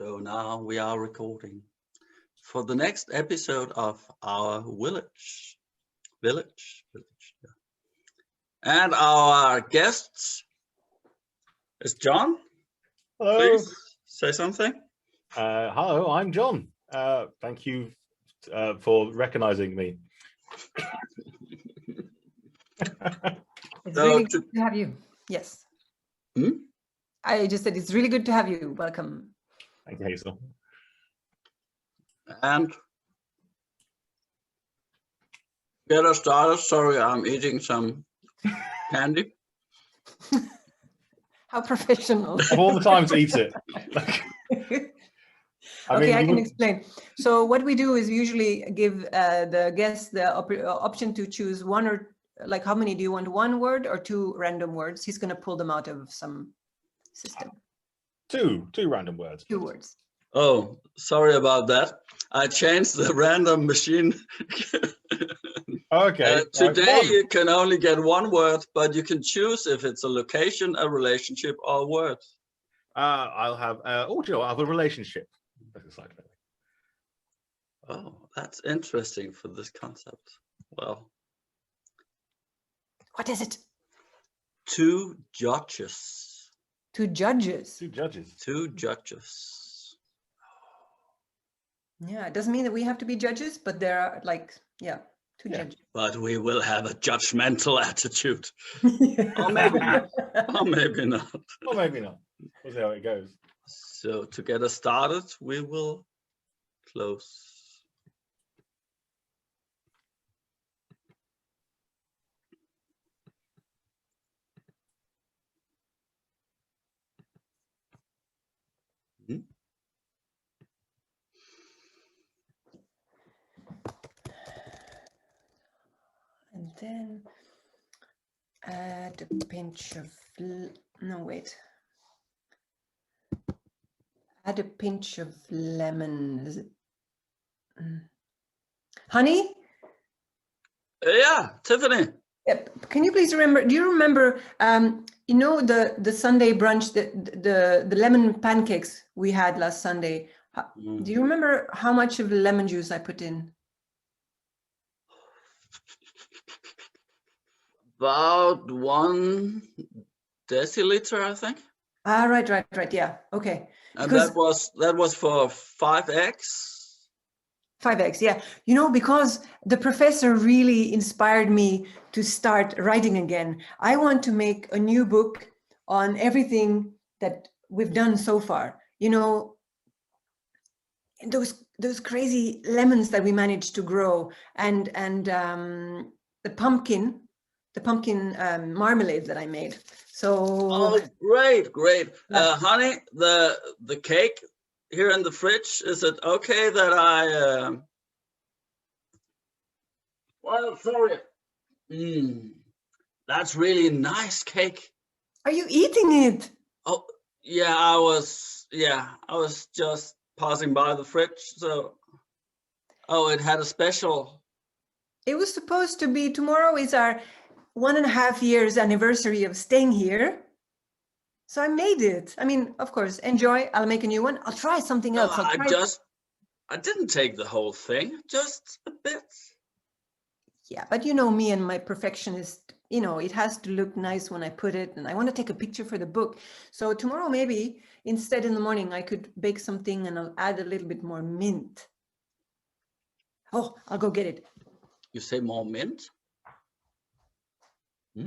So now we are recording for the next episode of our village. Yeah. And our guest is John. Hello. Please say something. Hello, I'm John. Thank you for recognizing me. It's really good to have you. Yes. I just said it's really good to have you. Welcome. Thank you, Hazel. And get us started. Sorry, I'm eating some candy. How professional. Of all the time to eat it. I can explain. So what we do is we usually give the guest the option to choose one or like how many do you want? One word or two random words? He's going to pull them out of some system. Two random words. 2 words. Oh, sorry about that. I changed the random machine. Okay. Today you can only get one word, but you can choose if it's a location, a relationship, or a word. I'll have I'll have a relationship. Oh, that's interesting for this concept. Well, what is it? 2 judges. 2 judges. 2 judges. 2 judges. Yeah, it doesn't mean that we have to be judges, but there are like, 2 judges. But we will have a judgmental attitude. Or maybe not. Or maybe not. Or maybe not. We'll see how it goes. So to get us started, we will close. And then add a pinch of, add a pinch of lemon. Is it? Honey? Yeah, Tiffany. Can you please remember, do you remember, you know, the Sunday brunch, the lemon pancakes we had last Sunday? Do you remember how much of lemon juice I put in? About 1 deciliter, I think. Ah, right, yeah, okay. And because that was for 5 eggs. 5 eggs, yeah. You know, because the professor really inspired me to start writing again. I want to make a new book on everything that we've done so far. You know, those crazy lemons that we managed to grow, and the pumpkin marmalade that I made. So oh, great. Yeah. Honey, the cake here in the fridge, is it okay that I well, sorry. That's really nice cake. Are you eating it? Oh yeah, I was just passing by the fridge, so it had a special. It was supposed to be, tomorrow is our 1.5 years anniversary of staying here. So I made it. I mean, of course, enjoy. I'll make a new one. I'll try something else. I didn't take the whole thing, just a bit. Yeah, but you know me and my perfectionist, you know, it has to look nice when I put it, and I want to take a picture for the book. So tomorrow, maybe instead in the morning, I could bake something and I'll add a little bit more mint. Oh, I'll go get it. You say more mint? I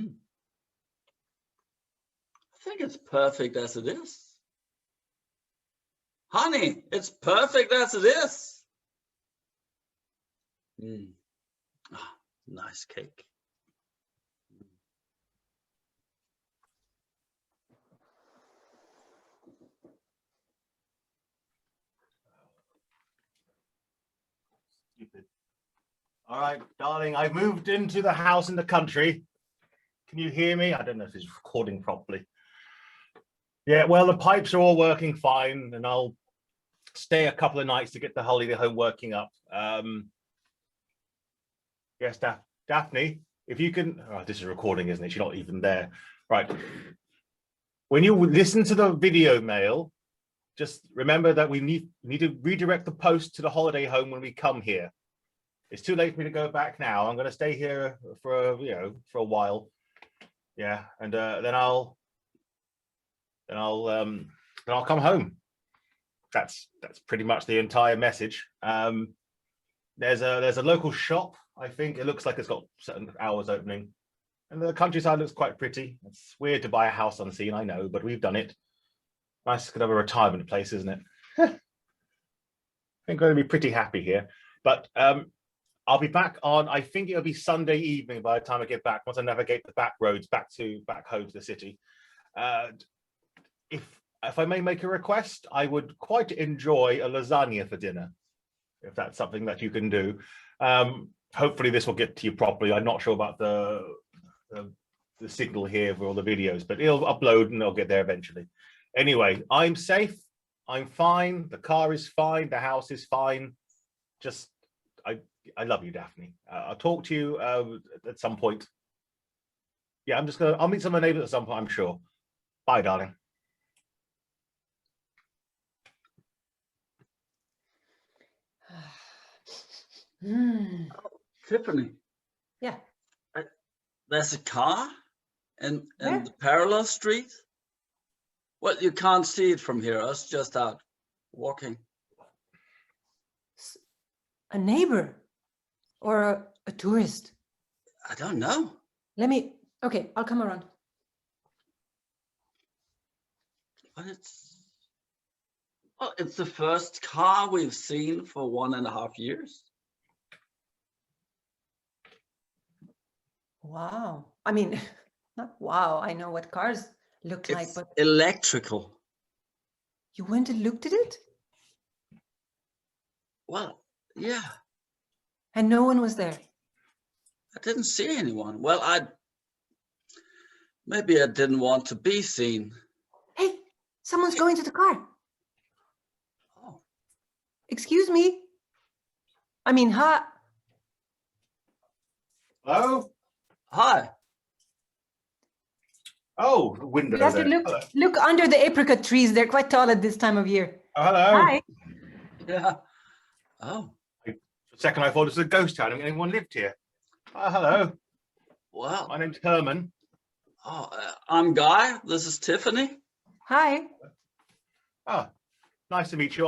think it's perfect as it is. Honey, it's perfect as it is. Nice cake. Stupid. All right, darling, I've moved into the house in the country. Can you hear me? I don't know if it's recording properly. Yeah, well, the pipes are all working fine, and I'll stay a couple of nights to get the holiday home working up. Yes, Daphne, if you can, this is recording, isn't it? You're not even there. Right. When you listen to the video mail, just remember that we need to redirect the post to the holiday home when we come here. It's too late for me to go back now. I'm going to stay here for for a while. Yeah, and then I'll come home. That's pretty much the entire message. There's a local shop. I think it looks like it's got certain hours opening, and the countryside looks quite pretty. It's weird to buy a house unseen, I know, but we've done it. Nice kind of a retirement place, isn't it? I think I'm going to be pretty happy here. But I'll be back on, I think it'll be Sunday evening by the time I get back, once I navigate the back roads back home to the city. If I may make a request, I would quite enjoy a lasagna for dinner, if that's something that you can do. Hopefully this will get to you properly. I'm not sure about the signal here for all the videos, but it'll upload and it'll get there eventually. Anyway, I'm safe. I'm fine. The car is fine. The house is fine. Just, I love you, Daphne. I'll talk to you at some point. Yeah, I'll meet some of my neighbors at some point, I'm sure. Bye, darling. Tiffany. Yeah. There's a car in Where? the parallel street. Well, you can't see it from here. Us just out walking. A neighbor or a tourist? I don't know. Okay, I'll come around. But it's the first car we've seen for 1.5 years. Wow. I mean, not wow. I know what cars look like, It's but electrical. you went and looked at it? Well, yeah, And no one was there. I didn't see anyone. Well, maybe I didn't want to be seen. Hey, someone's going to the car. Oh, Excuse me. I mean, ha. Hello? hi. Oh, the window You have to there. look under the apricot trees. They're quite tall at this time of year. Oh, hello. Hi. Yeah. Oh, For a second, I thought it was a ghost town. Anyone lived here? Oh, hello. well. My name's Herman. Oh, I'm Guy. This is Tiffany. Hi. Oh, nice to meet you.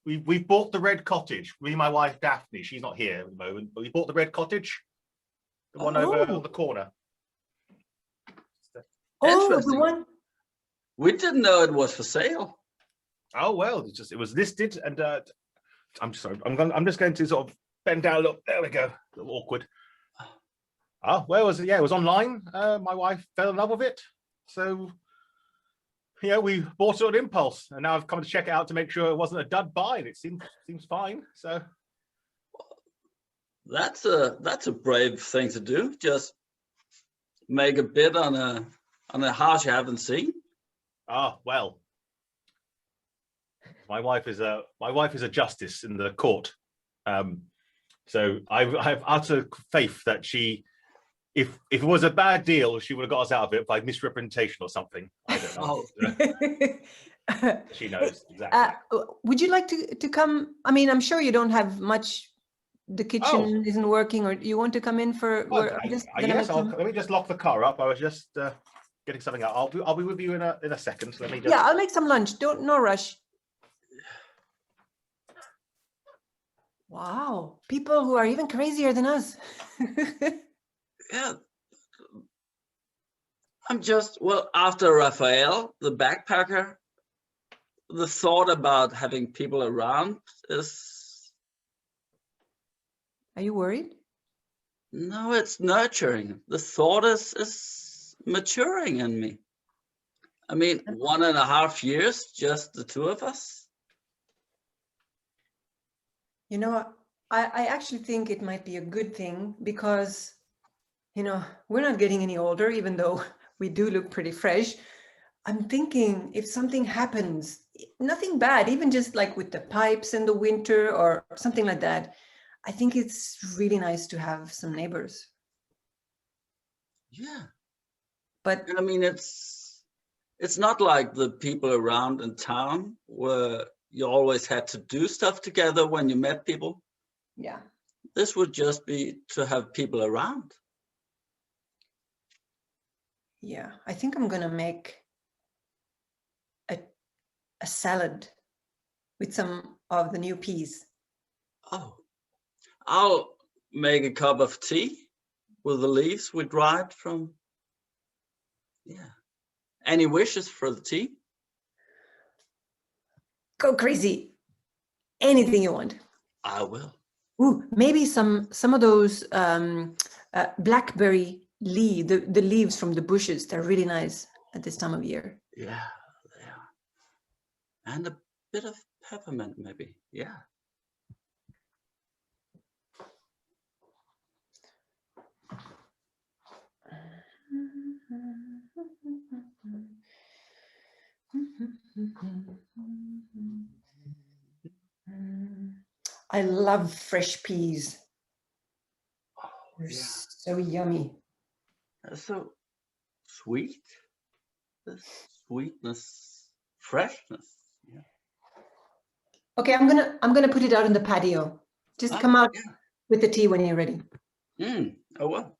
We bought the red cottage. Me and my wife Daphne. She's not here at the moment, but we bought the red cottage, the one over on the corner. Oh, the Interesting. one. We didn't know it was for sale. Oh well, it was listed, and I'm sorry. I'm just going to sort of bend down a little. There we go. A little awkward. Oh, where was it? Yeah, it was online. My wife fell in love with it, so yeah, we bought it on impulse, and now I've come to check it out to make sure it wasn't a dud buy, and it seems fine. So That's a brave thing to do. Just make a bid on a house you haven't seen. ah well, my wife is a justice in the court, so I've utter faith that she. If it was a bad deal, she would have got us out of it by misrepresentation or something. I don't know. She knows exactly. Would you like to come? I mean, I'm sure you don't have much. The kitchen isn't working, or you want to come in for? Yes, let me just lock the car up. I was just getting something out. I'll be with you in a second. So let me just. Yeah, I'll make some lunch. No rush. Wow, people who are even crazier than us. Yeah. After Raphael, the backpacker, the thought about having people around is. Are you worried? No, it's nurturing. The thought is maturing in me. I mean, 1.5 years, just the two of us. You know, I actually think it might be a good thing because, you know, we're not getting any older, even though we do look pretty fresh. I'm thinking if something happens, nothing bad, even just like with the pipes in the winter or something like that, I think it's really nice to have some neighbors. Yeah. But I mean, it's it's not like the people around in town where you always had to do stuff together when you met people. Yeah. This would just be to have people around. Yeah. I think I'm gonna make a salad with some of the new peas. Oh, I'll make a cup of tea with the leaves we dried from. Yeah. Any wishes for the tea? Go crazy. Anything you want. I will. Ooh, maybe some of those blackberry the leaves from the bushes. They're really nice at this time of year. Yeah, they are. And a bit of peppermint, maybe. Yeah. I love fresh peas. Oh, They're yeah. so yummy. They're so sweet. The sweetness, freshness. Yeah. Okay, I'm gonna put it out in the patio. Just come out Yeah. with the tea when you're ready. Oh well.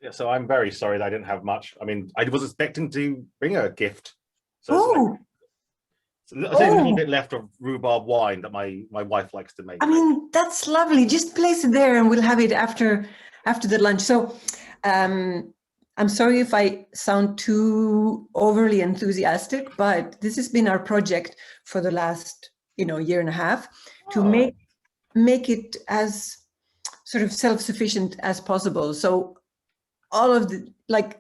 Yeah, so I'm very sorry that I didn't have much. I mean, I was expecting to bring her a gift. So Oh, it's a little bit left of rhubarb wine that my wife likes to make. I mean, that's lovely. Just place it there and we'll have it after the lunch. So I'm sorry if I sound too overly enthusiastic, but this has been our project for the last, year and a half to make it as sort of self-sufficient as possible. So all of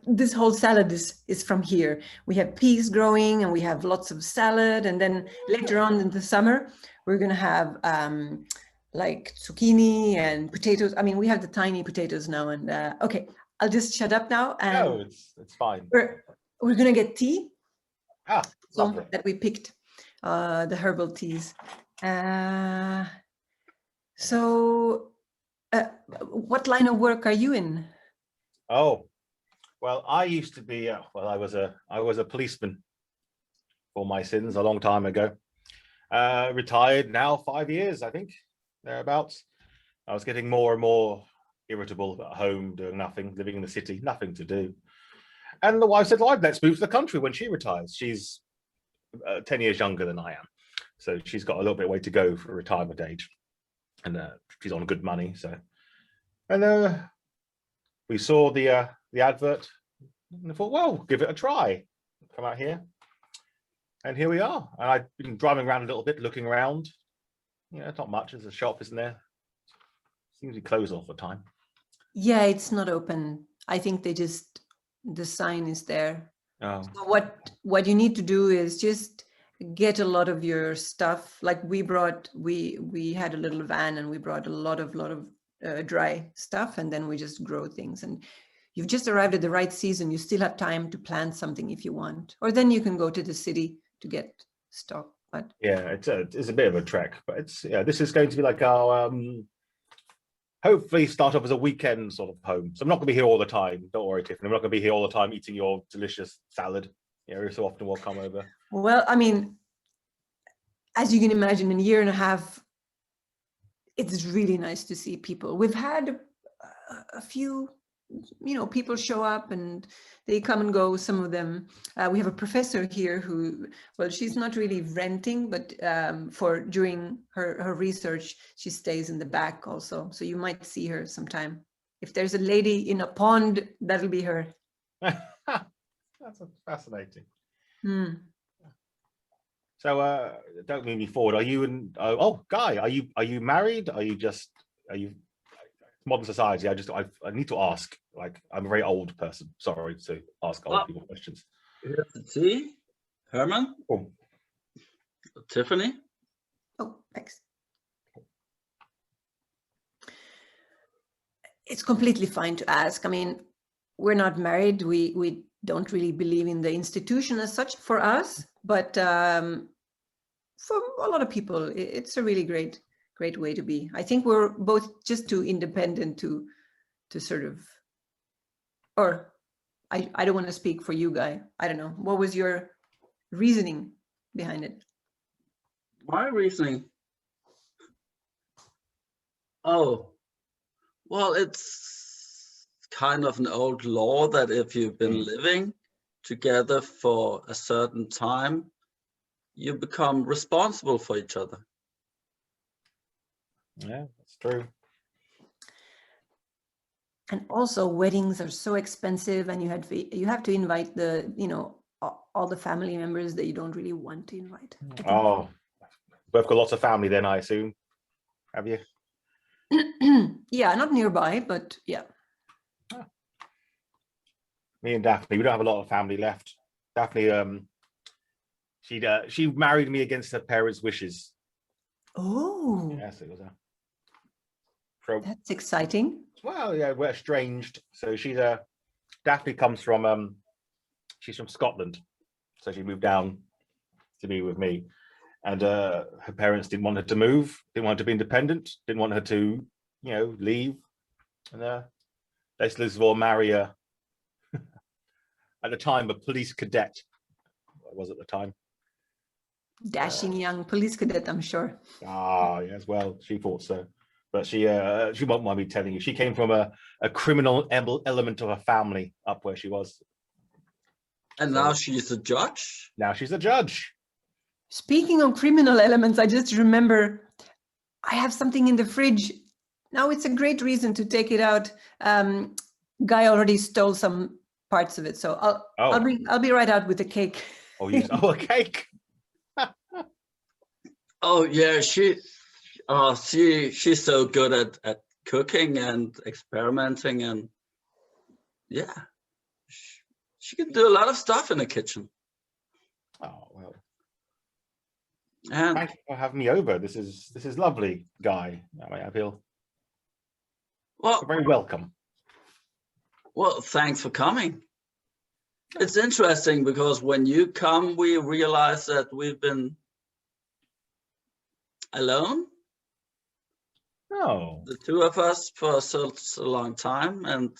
this whole salad is from here. We have peas growing and we have lots of salad. And then later on in the summer, we're going to have like zucchini and potatoes. I mean, we have the tiny potatoes now. And okay, I'll just shut up now. And No, it's fine. we're going to get tea. Lovely. That we picked, the herbal teas. So what line of work are you in? Oh, well, I used to be. I was a policeman for my sins a long time ago. Retired now, 5 years, I think, thereabouts. I was getting more and more irritable at home, doing nothing, living in the city, nothing to do. And the wife said, "Well, let's move to the country when she retires." She's 10 years younger than I am, so she's got a little bit of way to go for retirement age, and she's on good money. So, and we saw the advert, and I thought, well, give it a try. Come out here, and here we are. And I've been driving around a little bit, looking around. It's not much. There's a shop, isn't there? Seems to be closed all the time. Yeah, it's not open. I think the sign is there. Oh. So what you need to do is just get a lot of your stuff. Like we had a little van and we brought a lot of dry stuff, and then we just grow things. And you've just arrived at the right season. You still have time to plant something if you want, or then you can go to the city to get stock. But yeah, it's a bit of a trek, but this is going to be like our hopefully start off as a weekend sort of home. So I'm not going to be here all the time. Don't worry, Tiffany. I'm not going to be here all the time eating your delicious salad. Every so often we'll come over. Well, I mean, as you can imagine, in a year and a half, it's really nice to see people. We've had a few, people show up and they come and go, some of them. We have a professor here who, well, she's not really renting, but during her research, she stays in the back also. So you might see her sometime. If there's a lady in a pond, that'll be her. That's fascinating. Hmm. So don't move me forward. Are you Guy, are you married? Are you modern society? I need to ask. Like, I'm a very old person. Sorry to ask old people questions. Here's the tea. Herman. Oh. Tiffany. Oh, thanks. It's completely fine to ask. I mean, we're not married. We don't really believe in the institution as such for us, but for a lot of people, it's a really great way to be. I think we're both just too independent to sort of, or I don't want to speak for you, Guy. I don't know. What was your reasoning behind it? My reasoning. Oh, well, it's kind of an old law that if you've been living together for a certain time, you become responsible for each other. Yeah, that's true. And also, weddings are so expensive, and you have to invite the, you know, all the family members that you don't really want to invite. Oh, we've got lots of family then, I assume. Have you? Yeah, not nearby, but yeah. Me and Daphne, we don't have a lot of family left. Daphne, she married me against her parents' wishes. Oh, Yes, it was a. that's exciting. Well, yeah, we're estranged. So Daphne comes from she's from Scotland, so she moved down to be with me, and her parents didn't want her to move, didn't want her to be independent, didn't want her to, you know, leave, and let's marry a at the time a police cadet. What was at the time? Dashing young police cadet, I'm sure. Ah, yes, well, she thought so. But she won't mind me telling you, she came from a criminal element of her family up where she was. And So, now she's a judge. now she's a judge. Speaking of criminal elements, I just remember I have something in the fridge. Now it's a great reason to take it out. Guy already stole some parts of it, so I'll be right out with the cake. Oh, yes. Oh, a cake. Oh yeah, she's so good at cooking and experimenting, and yeah, she can do a lot of stuff in the kitchen. Oh well. And Thank you for having me over. This is lovely, Guy. I feel very welcome. Well, thanks for coming. It's interesting because when you come, we realize that we've been alone, Oh, the two of us, for such a long time. And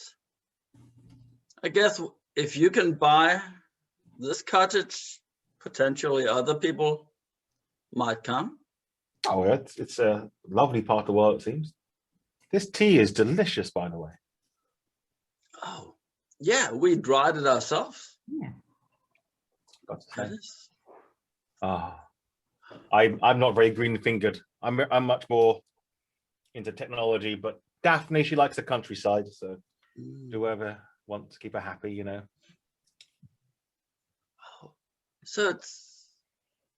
I guess if you can buy this cottage, potentially other people might come. oh, it's a lovely part of the world, it seems. This tea is delicious, by the way. Oh, yeah, we dried it ourselves. Got to say. Yes. Ah, I'm not very green fingered. I'm much more into technology, but Daphne, she likes the countryside, so whoever wants to keep her happy, you know. Oh, so it's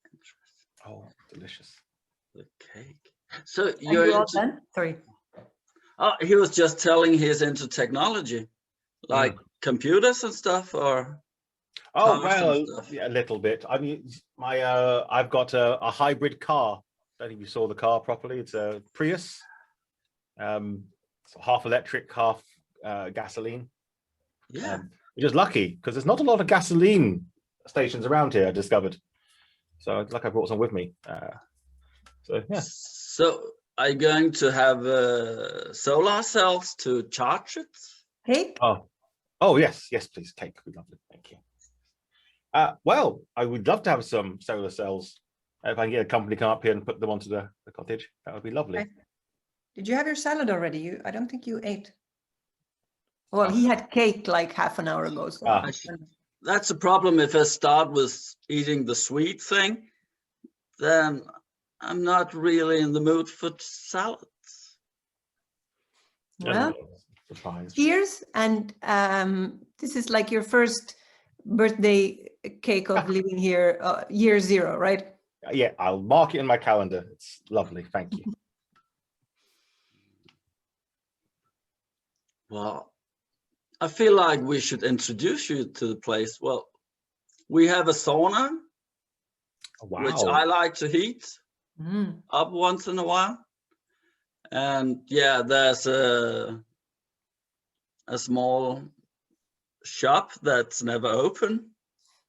interesting. Oh, delicious. The cake. So You're all done? Sorry. Oh, he was just telling he's into technology, like computers and stuff, or oh well, yeah, a little bit. I mean, I've got a hybrid car. I don't think you saw the car properly. It's a Prius, so half electric, half gasoline. Yeah, which is lucky because there's not a lot of gasoline stations around here. I discovered, so it's like I brought some with me. So yeah. So are you going to have solar cells to charge it? Cake? Oh yes, please, cake would be lovely. Thank you. Well, I would love to have some solar cells. If I can get a company come up here and put them onto the cottage, that would be lovely. Okay. Did you have your salad already? I don't think you ate. Well, he had cake like half an hour ago. So That's a problem. If I start with eating the sweet thing, then I'm not really in the mood for salads. Well, cheers. And this is like your first birthday cake of living here, year 0, right? Yeah, I'll mark it in my calendar. It's lovely. Thank you. Well, I feel like we should introduce you to the place. Well, we have a sauna, which I like to heat up once in a while. And yeah, there's a small shop that's never open.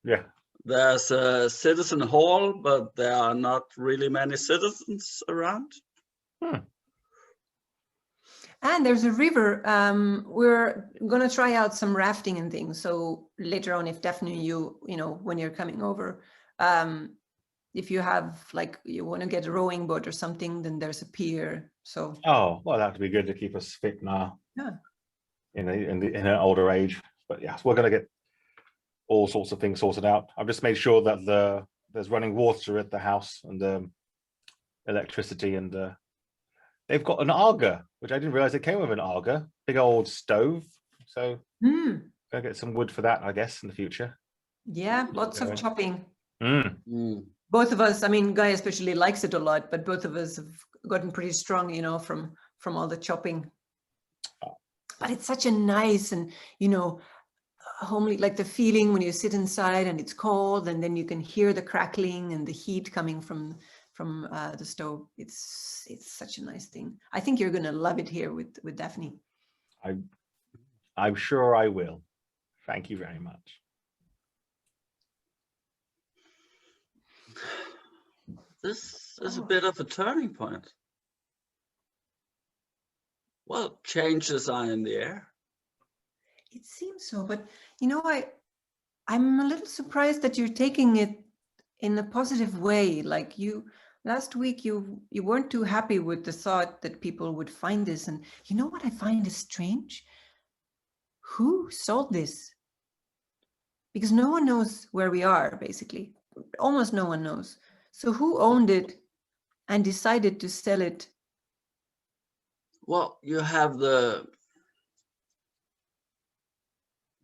Yeah. There's a citizen hall, but there are not really many citizens around. And there's a river. We're gonna try out some rafting and things. So later on, if Daphne, you know, when you're coming over, if you have like you want to get a rowing boat or something, then there's a pier. So Oh, well, that'd be good to keep us fit now. Yeah. In an older age. But yes, we're gonna get all sorts of things sorted out. I've just made sure that there's running water at the house and electricity, and they've got an auger, which I didn't realize it came with an auger, big old stove. So gonna get some wood for that, I guess, in the future. Yeah, lots of chopping. Both of us, I mean, Guy especially likes it a lot, but both of us have gotten pretty strong, you know, from all the chopping. But it's such a nice and, you know, homely, like the feeling when you sit inside and it's cold, and then you can hear the crackling and the heat coming from the stove. It's such a nice thing. I think you're gonna love it here with Daphne. I'm sure I will. Thank you very much. This is a bit of a turning point. Well, changes are in the air. It seems so, but you know, I'm a little surprised that you're taking it in a positive way. Like last week, you weren't too happy with the thought that people would find this. And you know what I find is strange? Who sold this? Because no one knows where we are, basically. Almost no one knows. So who owned it and decided to sell it? Well, you have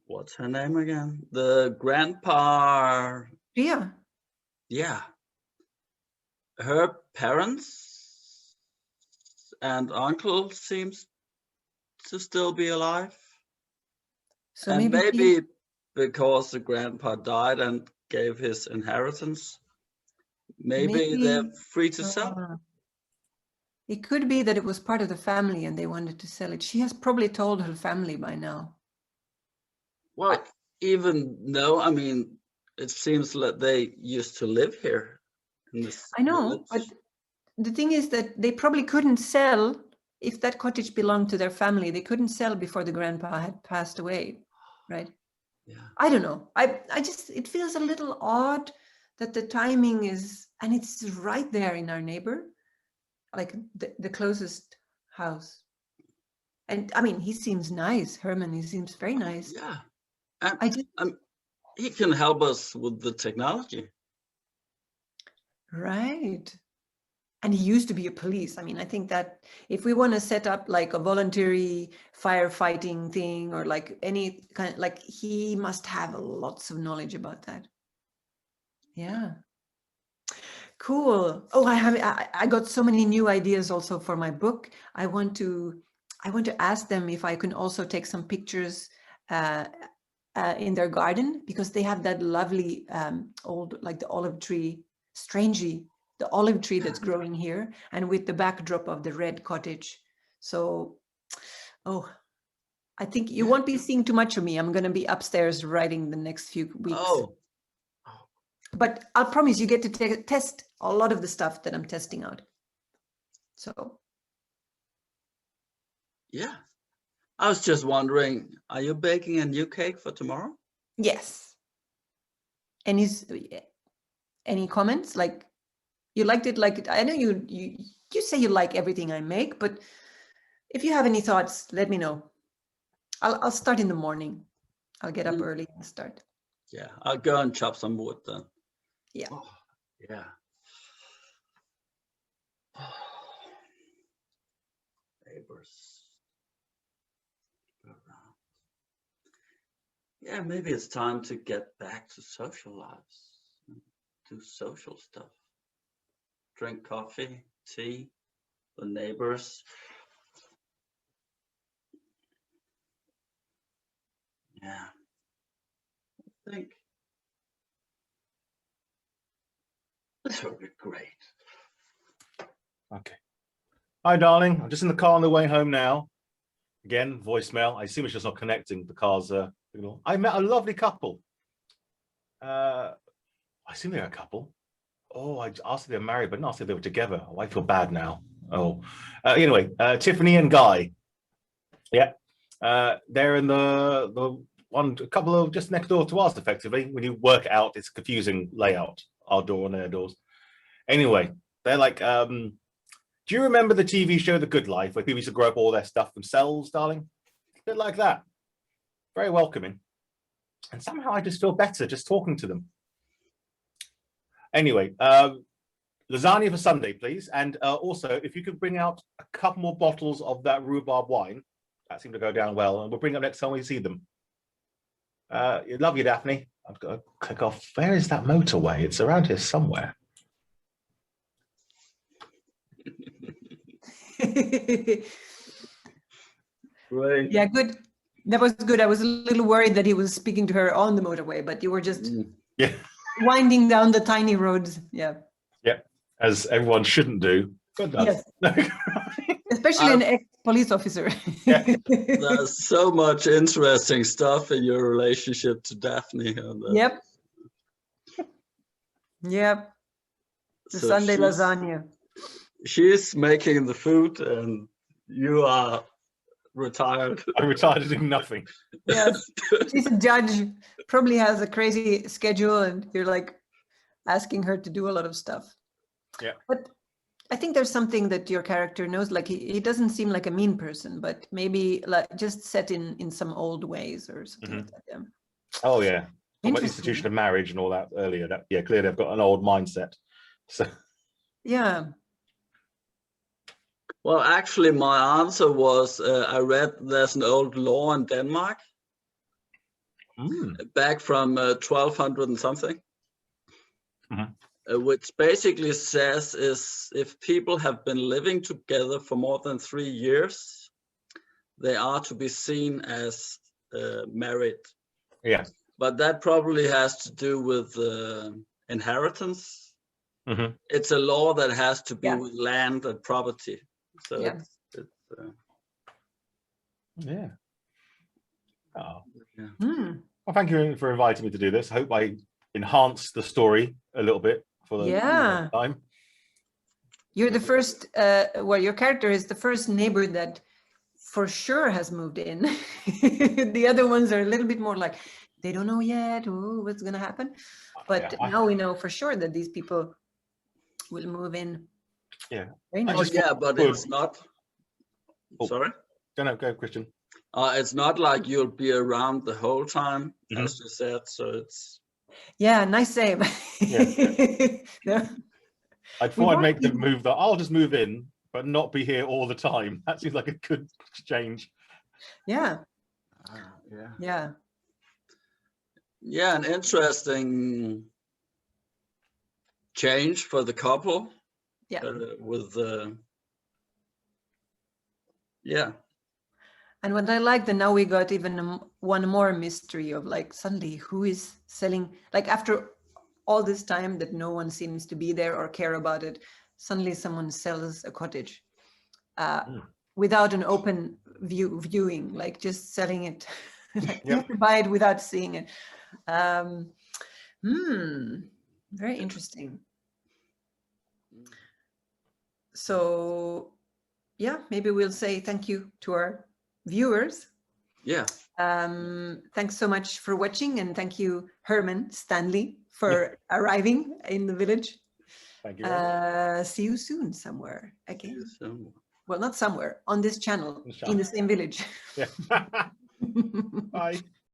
what's her name again? The grandpa. Yeah. Yeah. Her parents and uncle seems to still be alive. So and maybe maybe because the grandpa died and gave his inheritance, maybe they're free to sell. It could be that it was part of the family and they wanted to sell it. She has probably told her family by now. Well, even though, I mean, it seems that they used to live here in this I know, village. but the thing is that they probably couldn't sell if that cottage belonged to their family. They couldn't sell before the grandpa had passed away, right? Yeah. I don't know. I just, it feels a little odd that the timing is, and it's right there in our neighbor, like the closest house. And I mean, he seems nice, Herman. He seems very nice. Yeah. And he can help us with the technology. Right. And he used to be a police. I mean, I think that if we want to set up like a voluntary firefighting thing or like any kind, like he must have lots of knowledge about that. Yeah. Cool. Oh, I got so many new ideas also for my book. I want to ask them if I can also take some pictures in their garden, because they have that lovely old, like the olive tree, strangely, the olive tree that's growing here, and with the backdrop of the red cottage. So, I think you won't be seeing too much of me. I'm going to be upstairs writing the next few weeks. Oh. But I'll promise you get to test a lot of the stuff that I'm testing out. So. Yeah. I was just wondering, are you baking a new cake for tomorrow? Yes. Any comments? Like, you liked it? Like, I know you say you like everything I make, but if you have any thoughts, let me know. I'll start in the morning. I'll get up early and start. Yeah, I'll go and chop some wood then. Yeah. Oh, yeah. Neighbors. Yeah, maybe it's time to get back to social lives, do social stuff. Drink coffee, tea, the neighbors. Yeah, I think this would be great. Okay. Hi, darling. I'm just in the car on the way home now. Again, voicemail. I assume it's just not connecting. The car's I met a lovely couple. I assume they're a couple. Oh, I asked if they were married, but not if they were together. Oh, I feel bad now. Oh, anyway, Tiffany and Guy. Yeah, they're in the one a couple of just next door to us. Effectively, when you work it out, it's a confusing layout. Our door and their doors. Anyway, they're like, do you remember the TV show The Good Life, where people used to grow up all their stuff themselves, darling? A bit like that. Very welcoming. And somehow I just feel better just talking to them. Anyway, lasagna for Sunday, please. And also, if you could bring out a couple more bottles of that rhubarb wine, that seemed to go down well. And we'll bring up next time we see them. Love you, Daphne. I've got to click off. Where is that motorway? It's around here somewhere. Right. Yeah, good. That was good. I was a little worried that he was speaking to her on the motorway, but you were just Yeah, winding down the tiny roads. Yeah. yeah, as everyone shouldn't do. But does. Yes. Especially an ex-police officer. Yeah. There's so much interesting stuff in your relationship to Daphne. Yep. Yep. The So Sunday lasagna. She's making the food and you are retired. I'm retired to do nothing. Yes. She's a judge, probably has a crazy schedule, and you're like asking her to do a lot of stuff. Yeah. But I think there's something that your character knows, like he doesn't seem like a mean person, but maybe like just set in some old ways or something like that. Yeah. Oh yeah. About Interesting. institution of marriage and all that earlier. That, yeah, clearly they've got an old mindset. So Yeah. Well, actually, my answer was I read there's an old law in Denmark back from 1200 and something, which basically says is if people have been living together for more than 3 years, they are to be seen as married. yeah. But that probably has to do with inheritance. It's a law that has to be with land and property. So Yeah. Yeah. Oh. Yeah. Well, thank you for inviting me to do this. I hope I enhanced the story a little bit for the time. You're the first, well, your character is the first neighbor that for sure has moved in. The other ones are a little bit more like, they don't know yet what's going to happen. But now we know for sure that these people will move in. Yeah. But it's not. Sorry? Go, Christian. It's not like you'll be around the whole time, as you said. So it's. Yeah, nice save. Yeah. I thought I'd make them move that. I'll just move in, but not be here all the time. That seems like a good exchange. Yeah. Yeah. Yeah. Yeah, an interesting change for the couple. Yeah. With yeah. And what I like that now we got even one more mystery of like suddenly who is selling, like after all this time that no one seems to be there or care about it, suddenly someone sells a cottage without an open viewing, like just selling it. Like you have to buy it without seeing it. Very interesting. So yeah, maybe we'll say thank you to our viewers. Yeah. Thanks so much for watching, and thank you, Herman Stanley, for arriving in the village. Thank you. See you soon somewhere again. So. Well, not somewhere, on this channel, in the same village. Yeah. Bye.